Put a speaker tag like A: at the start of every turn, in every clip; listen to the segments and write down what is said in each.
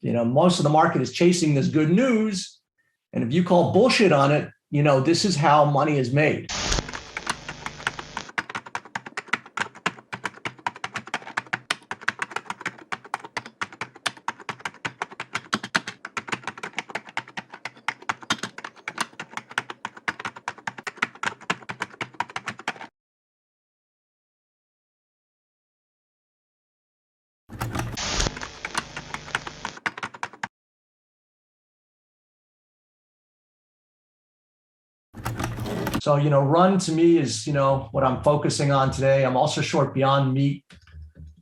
A: Most of the market is chasing this good news. And if you call bullshit on it, this is how money is made. So, run to me is, what I'm focusing on today. I'm also short Beyond Meat.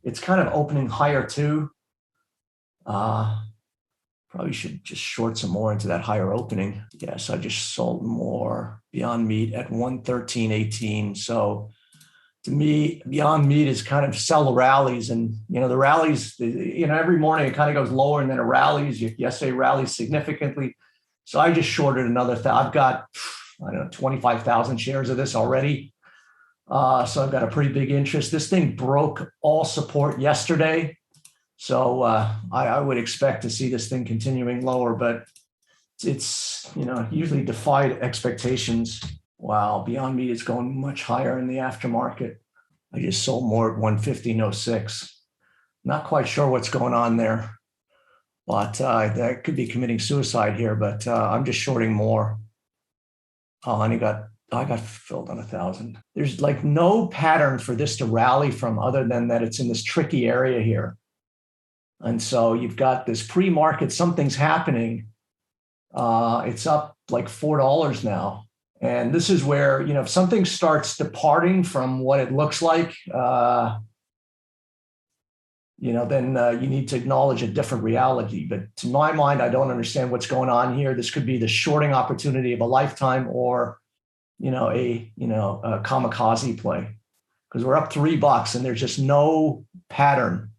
A: It's kind of opening higher too. Probably should just short some more into that higher opening. Yes, I just sold more Beyond Meat at 113.18. So to me, Beyond Meat is kind of sell the rallies, and the rallies, every morning it kind of goes lower and then it rallies. Yesterday rallies significantly. So I just shorted another. I've got 25,000 shares of this already. So I've got a pretty big interest. This thing broke all support yesterday. So I would expect to see this thing continuing lower, but it's, usually defied expectations. Wow, Beyond Meat is going much higher in the aftermarket. I just sold more at 115.06. Not quite sure what's going on there, but that could be committing suicide here, but I'm just shorting more. Oh, and I got filled on 1,000. There's like no pattern for this to rally from other than that it's in this tricky area here. And so you've got this pre-market, something's happening. It's up like $4 now. And this is where, if something starts departing from what it looks like, then you need to acknowledge a different reality. But to my mind, I don't understand what's going on here. This could be the shorting opportunity of a lifetime, or a kamikaze play, because we're up $3 and there's just no pattern.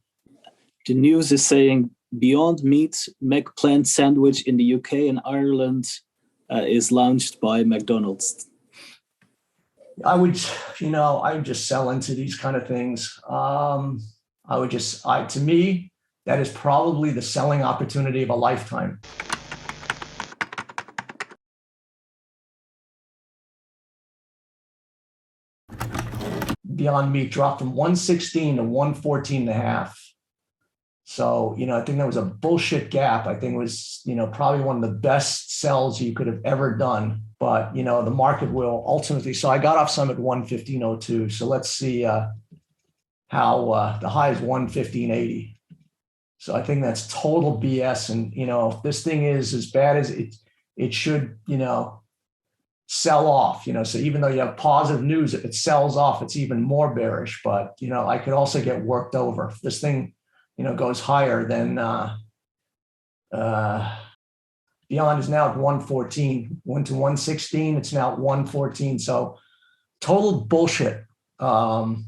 B: The news is saying Beyond Meat McPlant sandwich in the UK and Ireland is launched by McDonald's.
A: I would just sell into these kind of things. To me, that is probably the selling opportunity of a lifetime. Beyond Meat dropped from 116 to 114.5. So, I think that was a bullshit gap. I think it was, probably one of the best sells you could have ever done. But, the market will ultimately. So I got off some at 115.02. So let's see how the high is 115.80. So I think that's total BS. And, if this thing is as bad as it should, sell off, so even though you have positive news, if it sells off, it's even more bearish. But, I could also get worked over. If this thing, goes higher, then Beyond is now at 114, went to 116. It's now at 114. So total bullshit. And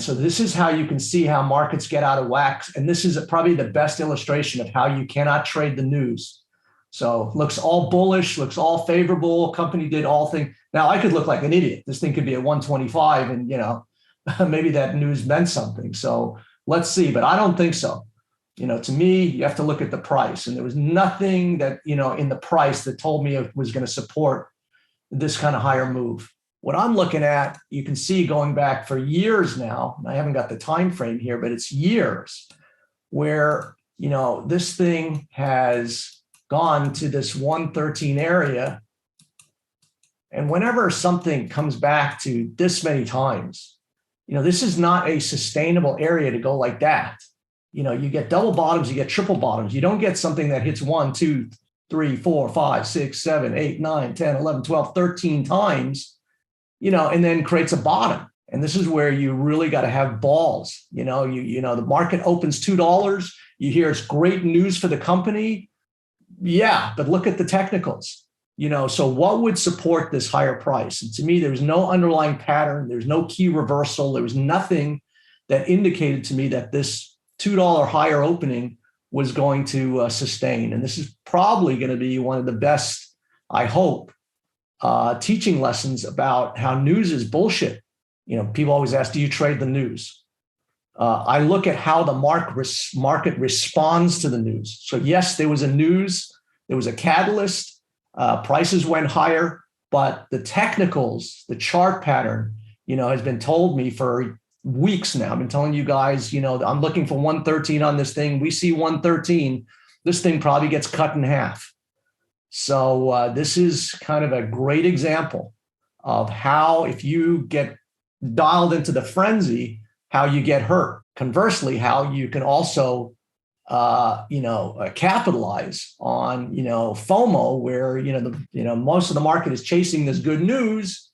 A: so this is how you can see how markets get out of whack. And this is probably the best illustration of how you cannot trade the news. So looks all bullish, looks all favorable. Company did all things. Now I could look like an idiot. This thing could be at 125 and, maybe that news meant something. So let's see, but I don't think so. To me, you have to look at the price, and there was nothing that, in the price that told me it was going to support this kind of higher move. What I'm looking at, you can see going back for years now, and I haven't got the time frame here, but it's years where, this thing has gone to this 113 area. And whenever something comes back to this many times, this is not a sustainable area to go like that. You get double bottoms, you get triple bottoms. You don't get something that hits 1, 2, 3, 4, 5, 6, 7, 8, 9, 10, 11, 12, 13 times, and then creates a bottom. And this is where you really got to have balls. The market opens $2. You hear it's great news for the company. Yeah, but look at the technicals. So what would support this higher price? And to me, there was no underlying pattern. There's no key reversal. There was nothing that indicated to me that this $2 higher opening was going to sustain. And this is probably going to be one of the best, I hope, teaching lessons about how news is bullshit. People always ask, do you trade the news? I look at how the market responds to the news. So yes, there was a catalyst, prices went higher, but the technicals, the chart pattern, has been told me for weeks now. I've been telling you guys, I'm looking for 113 on this thing. We see 113, this thing probably gets cut in half. So this is kind of a great example of how, if you get dialed into the frenzy, how you get hurt. Conversely, how you can also, capitalize on, FOMO, where, most of the market is chasing this good news.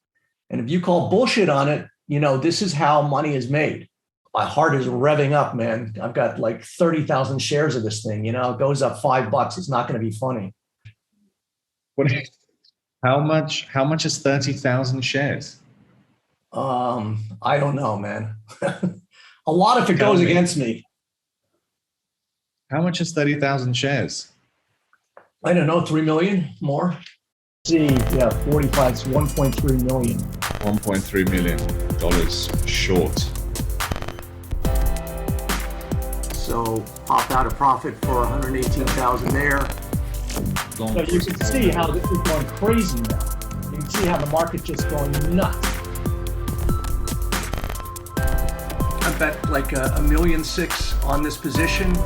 A: And if you call bullshit on it, this is how money is made. My heart is revving up, man. I've got like 30,000 shares of this thing, it goes up $5. It's not going to be funny.
C: How much is 30,000 shares?
A: I don't know, man. A lot if it goes against me.
C: How much is 30,000 shares?
A: I don't know, 3 million more. See, yeah, 45, it's 1.3 million.
C: $1.3 million short.
A: So popped out a profit for 118,000 there. So you can see how this is going crazy now. You can see how the market just going nuts. I bet like $1.6 million on this position.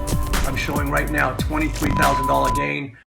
A: I'm showing right now $23,000 gain.